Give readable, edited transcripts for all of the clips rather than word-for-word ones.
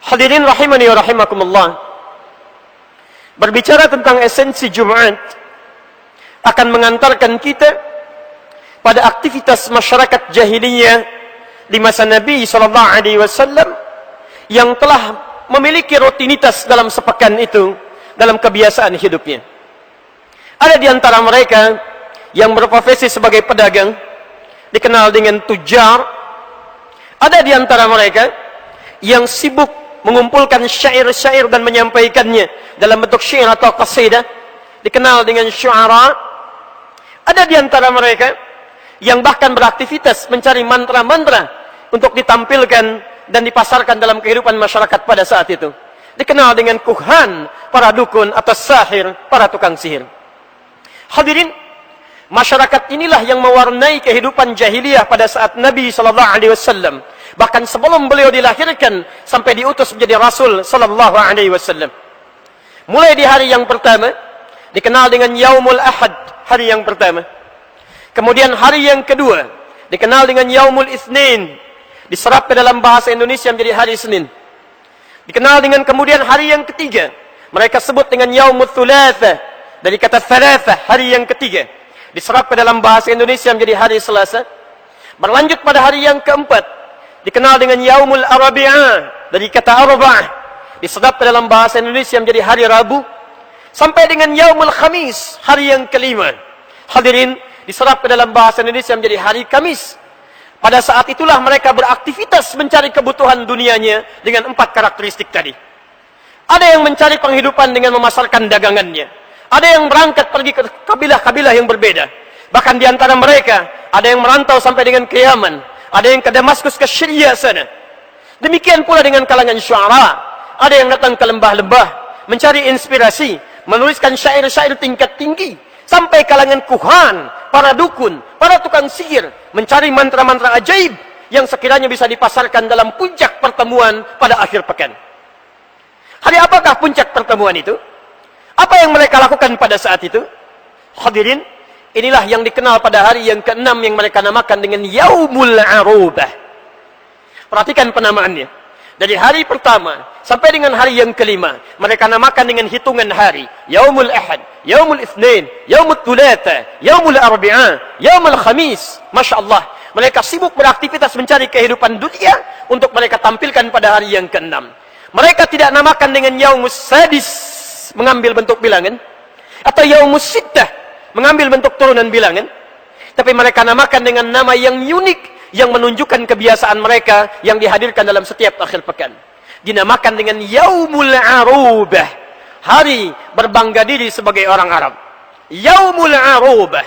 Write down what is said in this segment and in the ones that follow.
Hadirin rahimani wa rahimakumullah. Berbicara tentang esensi Jumat akan mengantarkan kita pada aktivitas masyarakat jahiliyah di masa Nabi SAW yang telah memiliki rutinitas dalam sepekan itu dalam kebiasaan hidupnya. Ada di antara mereka yang berprofesi sebagai pedagang, dikenal dengan tujar. Ada di antara mereka yang sibuk mengumpulkan syair-syair dan menyampaikannya dalam bentuk syair atau qasidah, dikenal dengan syu'ara. Ada di antara mereka yang bahkan beraktivitas mencari mantra-mantra untuk ditampilkan dan dipasarkan dalam kehidupan masyarakat pada saat itu, dikenal dengan kuhan, para dukun atau sahir, para tukang sihir. Hadirin, masyarakat inilah yang mewarnai kehidupan jahiliyah pada saat Nabi SAW. Bahkan sebelum beliau dilahirkan sampai diutus menjadi Rasul SAW. Mulai di hari yang pertama dikenal dengan Yaumul Ahad, hari yang pertama. Kemudian hari yang kedua dikenal dengan Yaumul Itsnin, diserap ke dalam bahasa Indonesia menjadi hari Senin. Dikenal dengan kemudian hari yang ketiga, mereka sebut dengan Yaumul Thulatha, dari kata Thalatha, hari yang ketiga, diserap ke dalam bahasa Indonesia menjadi hari Selasa. Berlanjut pada hari yang keempat, dikenal dengan Yaumul Arabi'ah, dari kata Arba'ah, diserap ke dalam bahasa Indonesia menjadi hari Rabu. Sampai dengan Yaumul Khamis, hari yang kelima. Hadirin, diserap ke dalam bahasa Indonesia menjadi hari Kamis. Pada saat itulah mereka beraktivitas mencari kebutuhan dunianya dengan 4 karakteristik tadi. Ada yang mencari penghidupan dengan memasarkan dagangannya. Ada yang berangkat pergi ke kabilah-kabilah yang berbeda. Bahkan di antara mereka, ada yang merantau sampai dengan ke Yaman. Ada yang ke Damaskus, ke Syria sana. Demikian pula dengan kalangan syu'ara. Ada yang datang ke lembah-lembah, mencari inspirasi, menuliskan syair-syair tingkat tinggi. Sampai kalangan kuhan, para dukun, para tukang sihir, mencari mantra-mantra ajaib yang sekiranya bisa dipasarkan dalam puncak pertemuan pada akhir pekan. Hari apakah puncak pertemuan itu? Apa yang mereka lakukan pada saat itu? Hadirin, inilah yang dikenal pada hari yang ke-6 yang mereka namakan dengan Yaumul Arubah. Perhatikan penamaannya. Dari hari pertama sampai dengan hari yang kelima, mereka namakan dengan hitungan hari. Yaumul Ahad, Yaumul Itsnin, Yaumul Thulatha, Yaumul Arbi'ah, Yaumul Khamis. Masya Allah, mereka sibuk beraktivitas mencari kehidupan dunia untuk mereka tampilkan pada hari yang ke-6. Mereka tidak namakan dengan Yaumus Sadis, mengambil bentuk bilangan, atau Yaumus Sittah, mengambil bentuk turunan bilangan. Tapi mereka namakan dengan nama yang unik, yang menunjukkan kebiasaan mereka yang dihadirkan dalam setiap akhir pekan. Dinamakan dengan Yaumul Arubah, hari berbangga diri sebagai orang Arab. Yaumul Arubah.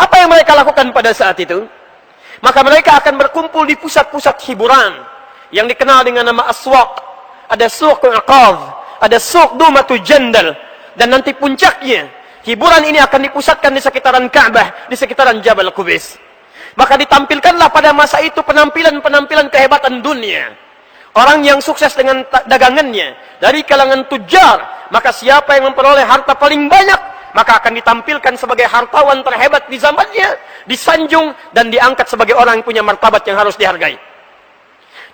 Apa yang mereka lakukan pada saat itu? Maka mereka akan berkumpul di pusat-pusat hiburan yang dikenal dengan nama aswaq. Ada suq Aqadh, ada suq Dumatu Jandal, dan nanti puncaknya hiburan ini akan dipusatkan di sekitaran Ka'bah, di sekitaran Jabal Qubais. Maka ditampilkanlah pada masa itu penampilan-penampilan kehebatan dunia. Orang yang sukses dengan dagangannya dari kalangan tujar, maka siapa yang memperoleh harta paling banyak, maka akan ditampilkan sebagai hartawan terhebat di zamannya, disanjung dan diangkat sebagai orang yang punya martabat yang harus dihargai.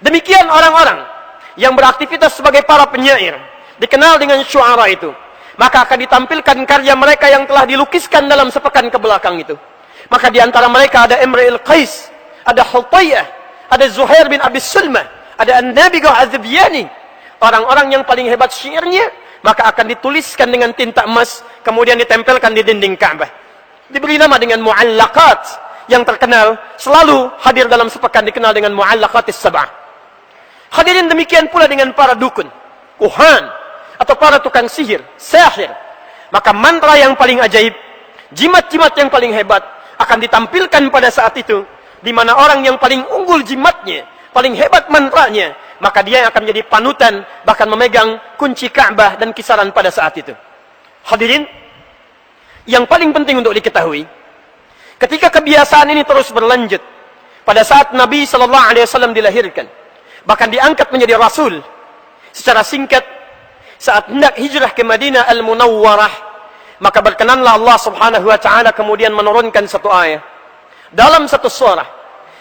Demikian orang-orang yang beraktivitas sebagai para penyair, dikenal dengan syu'ara itu, maka akan ditampilkan karya mereka yang telah dilukiskan dalam sepekan ke belakang itu. Maka di antara mereka ada Imrul Qais, ada Hutayyah, ada Zuhair bin Abi Sulmah, ada An-Nabigah Az-Zubyani. Orang-orang yang paling hebat syairnya, maka akan dituliskan dengan tinta emas, kemudian ditempelkan di dinding Ka'bah. Diberi nama dengan mu'allaqat, yang terkenal selalu hadir dalam sepekan dikenal dengan mu'allaqatis sab'ah. Hadirin, demikian pula dengan para dukun, kuhan, atau para tukang sihir, sahir. Maka mantra yang paling ajaib, jimat-jimat yang paling hebat akan ditampilkan pada saat itu, di mana orang yang paling unggul jimatnya, paling hebat mantranya, maka dia yang akan menjadi panutan, bahkan memegang kunci Ka'bah dan kisaran pada saat itu. Hadirin, yang paling penting untuk diketahui, ketika kebiasaan ini terus berlanjut, pada saat Nabi SAW dilahirkan, bahkan diangkat menjadi Rasul, secara singkat, saat hendak hijrah ke Madinah Al-Munawwarah, maka berkenanlah Allah Subhanahu wa ta'ala kemudian menurunkan satu ayat dalam satu surah,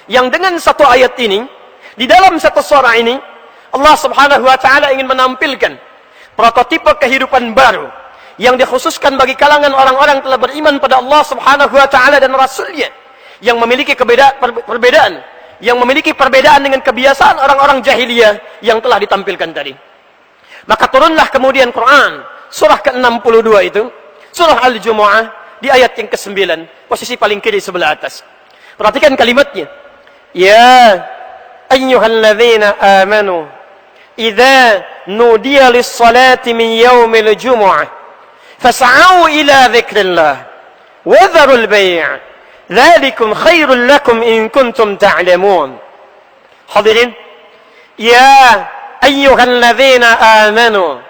yang dengan satu ayat ini, di dalam satu surah ini Allah Subhanahu wa taala ingin menampilkan prototipe kehidupan baru yang dikhususkan bagi kalangan orang-orang yang telah beriman pada Allah Subhanahu wa taala dan Rasul-Nya, yang memiliki perbedaan, yang memiliki perbedaan dengan kebiasaan orang-orang jahiliyah yang telah ditampilkan tadi. Maka turunlah kemudian Quran surah ke-62 itu, surah Al-Jumu'ah, di ayat yang ke-9, posisi paling kiri sebelah atas. Perhatikan kalimatnya. Ya ayyuhalladzina amanu idza nudiya lis-salati min yaumil jumu'ah fas'au ila dzikrillah wa dharul bai'. Dzalikum khairul lakum in kuntum ta'lamun. Hadirin, ya ayyuhalladzina amanu.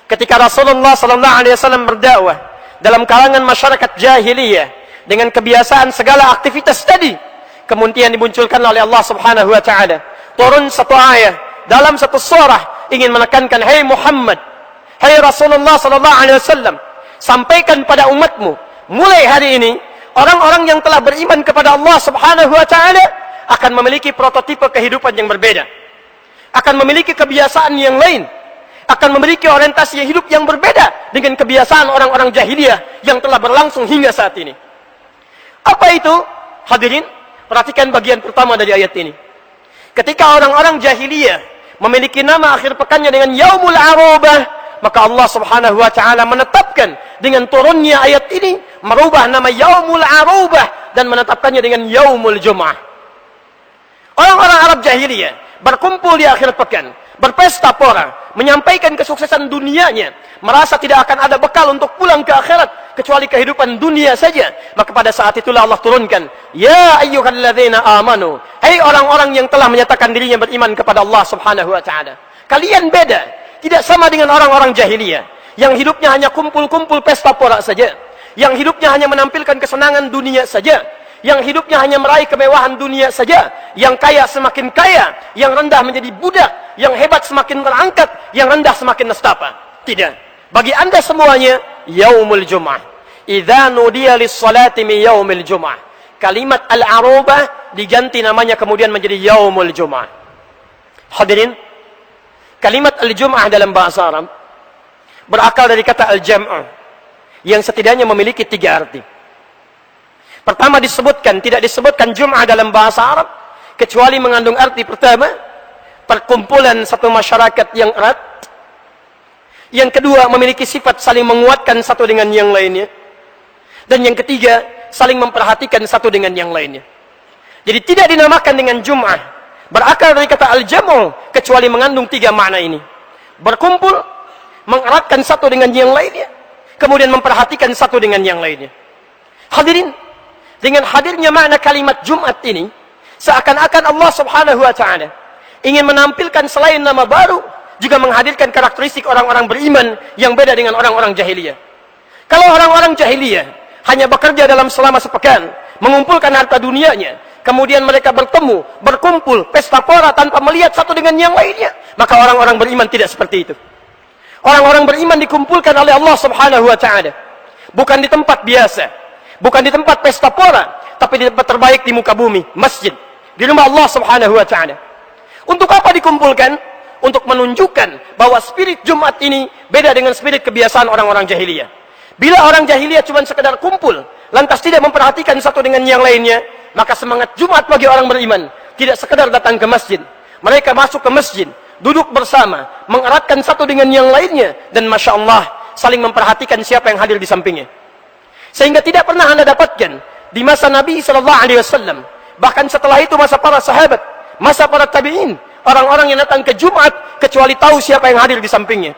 Ketika Rasulullah sallallahu alaihi wasallam berdakwah dalam kalangan masyarakat jahiliyah dengan kebiasaan segala aktivitas tadi, kemudian dimunculkan oleh Allah Subhanahu wa taala turun satu ayat dalam satu surah ingin menekankan, hai Muhammad, hai Rasulullah sallallahu alaihi wasallam, sampaikan pada umatmu, mulai hari ini orang-orang yang telah beriman kepada Allah Subhanahu wa taala akan memiliki prototipe kehidupan yang berbeda, akan memiliki kebiasaan yang lain, akan memiliki orientasi hidup yang berbeda dengan kebiasaan orang-orang jahiliyah yang telah berlangsung hingga saat ini. Apa itu? Hadirin, perhatikan bagian pertama dari ayat ini. Ketika orang-orang jahiliyah memiliki nama akhir pekannya dengan Yaumul Arubah, maka Allah Subhanahu wa taala menetapkan dengan turunnya ayat ini merubah nama Yaumul Arubah dan menetapkannya dengan Yaumul Jumu'ah. Orang-orang Arab jahiliyah berkumpul di akhir pekan, berpesta pora, menyampaikan kesuksesan dunianya, merasa tidak akan ada bekal untuk pulang ke akhirat kecuali kehidupan dunia saja. Maka pada saat itulah Allah turunkan, ya ayyuhalladzina amanu, hai orang-orang yang telah menyatakan dirinya beriman kepada Allah Subhanahu wa taala, kalian beda, tidak sama dengan orang-orang jahiliyah yang hidupnya hanya kumpul-kumpul pesta pora saja, yang hidupnya hanya menampilkan kesenangan dunia saja, yang hidupnya hanya meraih kemewahan dunia saja, yang kaya semakin kaya, yang rendah menjadi budak, yang hebat semakin terangkat, yang rendah semakin nestapa. Tidak. Bagi anda semuanya, Yaumul Jumu'ah. Idza nudiya lis-salati min yaumil Jumu'ah. Kalimat Al-Arubah diganti namanya kemudian menjadi Yaumul Jumu'ah. Hadirin, kalimat Al-Jumu'ah dalam bahasa Arab berakal dari kata Al-Jam'u yang setidaknya memiliki 3 arti. Pertama disebutkan, tidak disebutkan Jum'ah dalam bahasa Arab kecuali mengandung arti pertama, perkumpulan satu masyarakat yang erat. Yang kedua, memiliki sifat saling menguatkan satu dengan yang lainnya. Dan yang ketiga, saling memperhatikan satu dengan yang lainnya. Jadi tidak dinamakan dengan Jum'ah, berakal dari kata Al-Jam'u, kecuali mengandung 3 makna ini. Berkumpul, mengeratkan satu dengan yang lainnya, kemudian memperhatikan satu dengan yang lainnya. Hadirin, dengan hadirnya makna kalimat Jumat ini, seakan-akan Allah Subhanahu wa taala ingin menampilkan selain nama baru, juga menghadirkan karakteristik orang-orang beriman yang beda dengan orang-orang jahiliyah. Kalau orang-orang jahiliyah hanya bekerja dalam selama sepekan, mengumpulkan harta dunianya, kemudian mereka bertemu, berkumpul, pesta pora tanpa melihat satu dengan yang lainnya, maka orang-orang beriman tidak seperti itu. Orang-orang beriman dikumpulkan oleh Allah Subhanahu wa taala, bukan di tempat biasa, bukan di tempat pesta pora, tapi di tempat terbaik di muka bumi, masjid, di rumah Allah Subhanahu wa taala. Untuk apa dikumpulkan? Untuk menunjukkan bahwa spirit Jumat ini beda dengan spirit kebiasaan orang-orang jahiliyah. Bila orang jahiliyah cuma sekedar kumpul, lantas tidak memperhatikan satu dengan yang lainnya, maka semangat Jumat bagi orang beriman tidak sekedar datang ke masjid. Mereka masuk ke masjid, duduk bersama, mengeratkan satu dengan yang lainnya, dan Masya Allah, saling memperhatikan siapa yang hadir di sampingnya. Sehingga tidak pernah anda dapatkan di masa Nabi SAW, bahkan setelah itu masa para sahabat, masa para tabi'in, orang-orang yang datang ke Jumat kecuali tahu siapa yang hadir di sampingnya,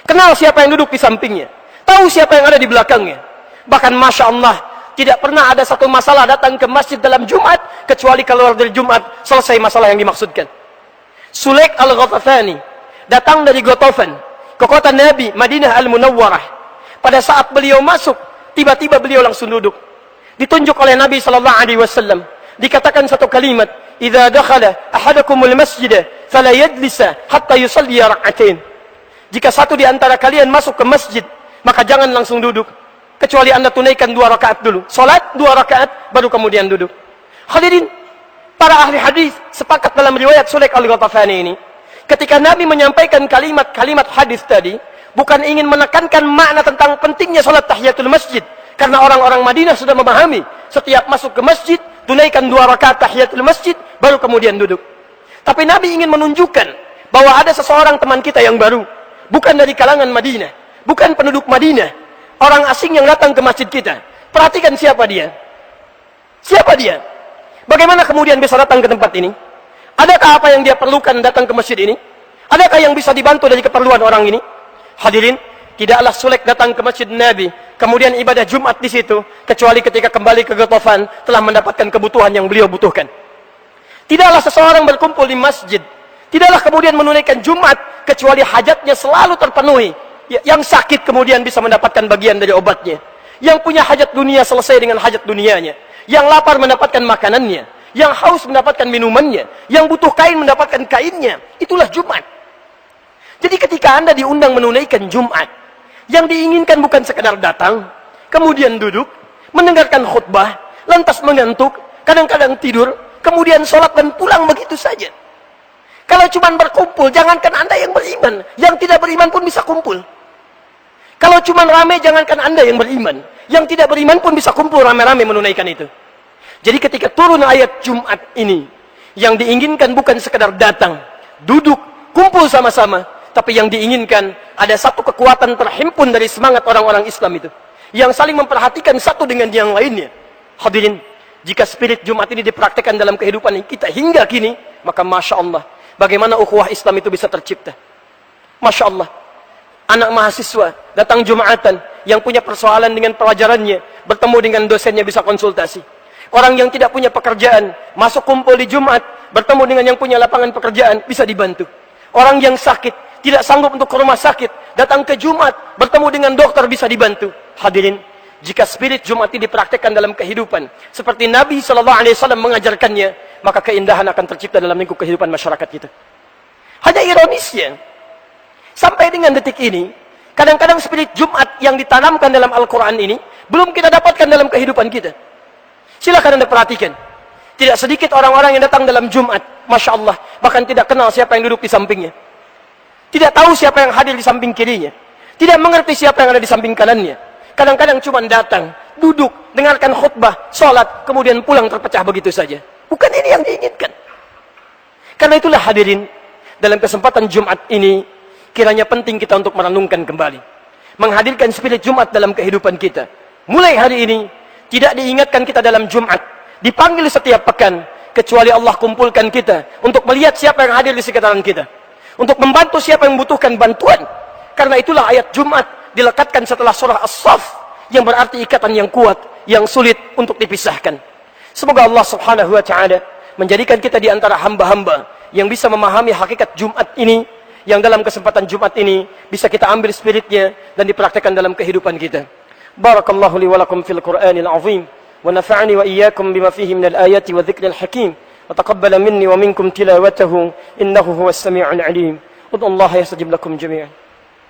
kenal siapa yang duduk di sampingnya, tahu siapa yang ada di belakangnya. Bahkan Masya Allah, tidak pernah ada satu masalah datang ke masjid dalam Jumat kecuali keluar dari Jumat selesai masalah yang dimaksudkan. Sulaik al-Ghatafani datang dari Ghatafan ke kota Nabi Madinah Al-Munawwarah. Pada saat beliau masuk, tiba-tiba beliau langsung duduk. Ditunjuk oleh Nabi SAW. Dikatakan satu kalimat, "Idza dakhala ahadakumul masjid fala yajlisa hatta yusalli rak'atain." Jika satu di antara kalian masuk ke masjid, maka jangan langsung duduk kecuali anda tunaikan 2 rakaat dulu. Salat 2 rakaat baru kemudian duduk. Hadirin, para ahli hadis sepakat dalam riwayat Sulaik al-Ghatafani ini, Ketika Nabi menyampaikan kalimat-kalimat hadis tadi, bukan ingin menekankan makna tentang pentingnya salat tahiyatul masjid. Karena orang-orang Madinah sudah memahami, setiap masuk ke masjid, tunaikan 2 rakaat tahiyatul masjid, baru kemudian duduk. Tapi Nabi ingin menunjukkan bahwa ada seseorang teman kita yang baru, bukan dari kalangan Madinah, bukan penduduk Madinah, orang asing yang datang ke masjid kita. Perhatikan siapa dia. Siapa dia? Bagaimana kemudian bisa datang ke tempat ini? Adakah apa yang dia perlukan datang ke masjid ini? Adakah yang bisa dibantu dari keperluan orang ini? Hadirin, tidaklah sulit datang ke masjid Nabi, kemudian ibadah Jumat di situ, kecuali ketika kembali ke Ghatafan telah mendapatkan kebutuhan yang beliau butuhkan. Tidaklah seseorang berkumpul di masjid, tidaklah kemudian menunaikan Jumat, kecuali hajatnya selalu terpenuhi. Yang sakit kemudian bisa mendapatkan bagian dari obatnya. Yang punya hajat dunia selesai dengan hajat dunianya. Yang lapar mendapatkan makanannya. Yang haus mendapatkan minumannya. Yang butuh kain mendapatkan kainnya. Itulah Jumat. Jadi ketika Anda diundang menunaikan Jumat, yang diinginkan bukan sekedar datang, kemudian duduk, mendengarkan khutbah, lantas mengantuk, kadang-kadang tidur, kemudian sholat dan pulang begitu saja. Kalau cuma berkumpul, jangankan Anda yang beriman, yang tidak beriman pun bisa kumpul. Kalau cuma rame, jangankan Anda yang beriman, yang tidak beriman pun bisa kumpul rame-rame menunaikan itu. Jadi ketika turun ayat Jumat ini, yang diinginkan bukan sekedar datang, duduk, kumpul sama-sama, tapi yang diinginkan ada satu kekuatan terhimpun dari semangat orang-orang Islam itu, yang saling memperhatikan satu dengan yang lainnya. Hadirin, jika spirit Jumat ini dipraktikkan dalam kehidupan kita hingga kini, maka Masya Allah, bagaimana ukhuwah Islam itu bisa tercipta. Masya Allah, anak mahasiswa datang Jumatan, yang punya persoalan dengan pelajarannya, bertemu dengan dosennya bisa konsultasi. Orang yang tidak punya pekerjaan, masuk kumpul di Jumat, bertemu dengan yang punya lapangan pekerjaan, bisa dibantu. Orang yang sakit, tidak sanggup untuk ke rumah sakit, datang ke Jumat, bertemu dengan dokter, bisa dibantu. Hadirin, jika spirit Jumat ini dipraktikkan dalam kehidupan, seperti Nabi SAW mengajarkannya, maka keindahan akan tercipta dalam lingkup kehidupan masyarakat kita. Hanya ironisnya, sampai dengan detik ini, kadang-kadang spirit Jumat yang ditanamkan dalam Al-Quran ini, belum kita dapatkan dalam kehidupan kita. Silakan Anda perhatikan. Tidak sedikit orang-orang yang datang dalam Jumat, Masya Allah, bahkan tidak kenal siapa yang duduk di sampingnya. Tidak tahu siapa yang hadir di samping kirinya. Tidak mengerti siapa yang ada di samping kanannya. Kadang-kadang cuma datang, duduk, dengarkan khutbah, sholat, kemudian pulang terpecah begitu saja. Bukan ini yang diinginkan. Karena itulah hadirin, dalam kesempatan Jumat ini, kiranya penting kita untuk merenungkan kembali. Menghadirkan spirit Jumat dalam kehidupan kita. Mulai hari ini, tidak diingatkan kita dalam Jumat. Dipanggil setiap pekan, kecuali Allah kumpulkan kita untuk melihat siapa yang hadir di sekitaran kita. Untuk membantu siapa yang membutuhkan bantuan. Karena itulah ayat Jumat dilekatkan setelah surah As-Saff, yang berarti ikatan yang kuat, yang sulit untuk dipisahkan. Semoga Allah Subhanahu wa Ta'ala menjadikan kita di antara hamba-hamba yang bisa memahami hakikat Jumat ini, yang dalam kesempatan Jumat ini bisa kita ambil spiritnya dan dipraktikkan dalam kehidupan kita. Barakallahu li wa lakum fil Qur'anil azim, wa nafa'ani wa iyyakum bima fihi minal ayati wa dzikril hakim, wa taqabbala minni wa minkum tilawatahu innahu huwas sami'ul alim. Ud'ullaha yastajib lakum jami'an.